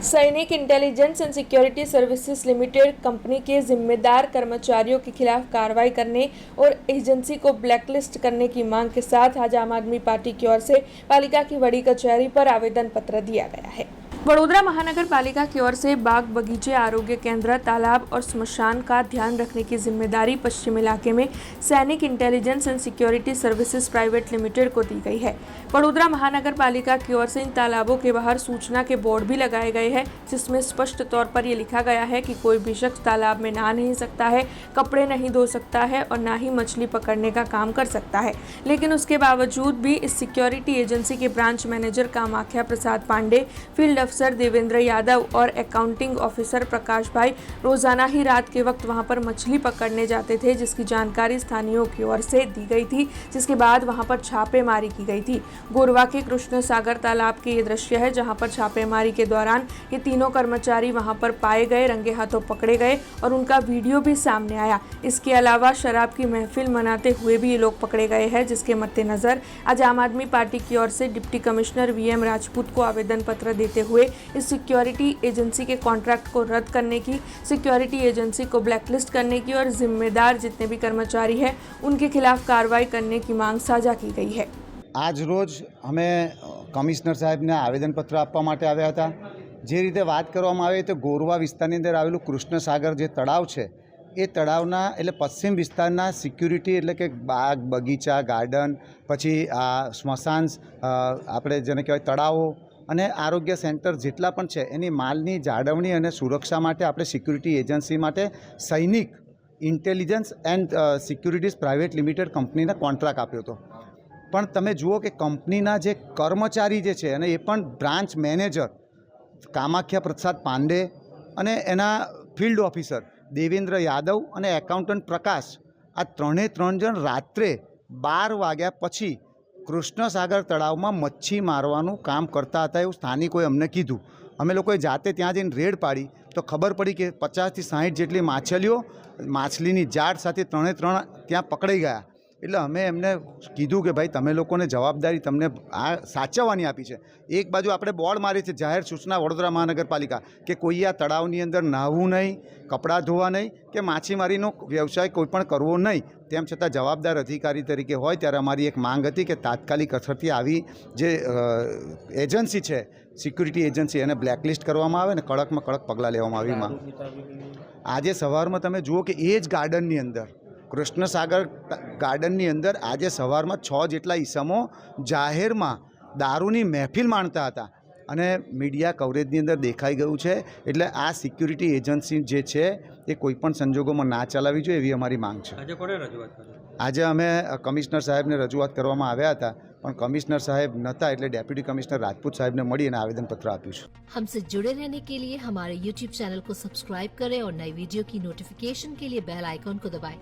सैनिक intelligence and security services limited company के जिम्मेदार कर्मचारियों के खिलाफ कार्रवाई करने और एजेंसी को ब्लैकलिस्ट करने की मांग के साथ आज आम आदमी पार्टी की ओर से पालिका की बड़ी कचहरी पर आवेदन पत्र दिया गया है। वडोदरा महानगर पालिका की ओर से बाग बगीचे, आरोग्य केंद्र, तालाब और स्मशान का ध्यान रखने की जिम्मेदारी पश्चिम इलाके में सैनिक intelligence and security services private limited को दी गई है। वडोदरा महानगर पालिका की ओर से इन तालाबों के बाहर सूचना के बोर्ड भी लगाए गए हैं, जिसमें स्पष्ट तौर पर यह लिखा गया है कि कोई भी शख्स तालाब में नहा नहीं सकता है, कपड़े नहीं धो सकता है और ना ही मछली पकड़ने का काम कर सकता है। लेकिन उसके बावजूद भी इस सिक्योरिटी एजेंसी के branch manager Kamakhya Prasad Pandey, field अफसर देवेंद्र यादव और अकाउंटिंग ऑफिसर प्रकाश भाई रोजाना ही रात के वक्त वहां पर मछली पकड़ने जाते थे, जिसकी जानकारी स्थानीयों की ओर से दी गई थी, जिसके बाद वहां पर छापेमारी की गई थी। गोरवा के कृष्ण सागर तालाब के ये दृश्य है, जहां पर छापेमारी के दौरान ये तीनों कर्मचारी वहां पर पाए गए, रंगे हाथों पकड़े गए और उनका वीडियो भी सामने आया। इसके अलावा शराब की महफिल मनाते हुए भी ये लोग पकड़े गए हैं, जिसके मद्देनजर आज आम आदमी पार्टी की ओर से डिप्टी कमिश्नर वीएम राजपूत को आवेदन पत्र देते हुए इस सिक्योरिटी एजेंसी के कॉन्ट्रैक्ट को रद्द करने की, सिक्योरिटी एजेंसी को ब्लैकलिस्ट करने की और जिम्मेदार जितने भी कर्मचारी हैं उनके खिलाफ कार्रवाई करने की मांग साझा की गई है। आज रोज અમે કમિશનર સાહેબને આવેદનપત્ર આપવા માટે આવ્યા હતા। જે રીતે વાત કરવામાં આવે તો ગોરવા વિસ્તારની અંદર આવેલું કૃષ્ણસાગર જે તળાવ છે એ તળાવના એટલે પશ્ચિમ વિસ્તારના સિક્યુરિટી એટલે કે બાગ બગીચા ગાર્ડન પછી આ સ્મશાન આપણે જેને કહેવાય તળાવો અને આરોગ્ય સેન્ટર જેટલા પણ છે એની માલની જાળવણી અને સુરક્ષા માટે આપણે સિક્યુરિટી એજન્સી માટે સૈનિક intelligence and securities private limited કંપનીને કોન્ટ્રાક્ટ આપ્યો હતો। પણ તમે જુઓ કે કંપનીના જે કર્મચારી જે છે અને એ પણ બ્રાન્ચ મેનેજર કામાખ્યા પ્રસાદ પાંડે અને એના ફિલ્ડ ઓફિસર દેવેન્દ્ર યાદવ અને એકાઉન્ટન્ટ પ્રકાશ આ ત્રણ જણ રાત્રે 12 વાગ્યા પછી કૃષ્ણસાગર તળાવમાં મચ્છી મારવાનું કામ કરતા હતા એવું સ્થાનિકોએ અમને કીધું। અમે લોકોએ જાતે ત્યાં જઈને રેડ પાડી તો ખબર પડી કે 50 થી 60 જેટલી માછલીઓ માછલીની જાળ સાથે ત્રણે ત્યાં પકડાઈ ગયા। એટલે અમે એમને કીધું કે ભાઈ તમે લોકોને જવાબદારી તમને આ સાચવવાની આપી છે। એક બાજુ આપણે બોર્ડ મારી છે જાહેર સૂચના વડોદરા મહાનગરપાલિકા કે કોઈ આ તળાવની અંદર નાહવું નહીં, કપડાં ધોવા નહીં કે માછીમારીનો વ્યવસાય કોઈ પણ કરવો નહીં। તેમ છતાં જવાબદાર અધિકારી તરીકે હોય ત્યારે અમારી એક માંગ હતી કે તાત્કાલિક અસરથી આવી જે એજન્સી છે સિક્યુરિટી એજન્સી એને બ્લેકલિસ્ટ કરવામાં આવે ને કડકમાં કડક પગલાં લેવામાં આવી માંગ। આજે સવારમાં તમે જુઓ કે એ જ ગાર્ડનની અંદર કૃષ્ણસાગર ગાર્ડનની અંદર આજે સવારમાં 6 જેટલા ઈસમો જાહેરમાં દારૂની મહેફિલ માણતા હતા અને મીડિયા કવરેજની અંદર દેખાઈ ગયું છે। એટલે આ સિક્યુરિટી એજન્સી જે છે એ કોઈપણ સંજોગોમાં ના ચલાવવી જોઈએ એવી અમારી માંગ છે। આજે કોને રજૂઆત કરી? આજે અમે કમિશનર સાહેબને રજૂઆત કરવામાં આવ્યા હતા, પણ કમિશનર साहब नता એટલે डेप्यूटी कमिश्नर राजपूत साहब ने मળી અને आवेदन पत्र આપ્યું છે। हमसे जुड़े रहने के लिए हमारे YouTube चैनल को सब्सक्राइब करें और नई वीडियो की नोटिफिकेशन के लिए बेल आइकॉन को दबाएं।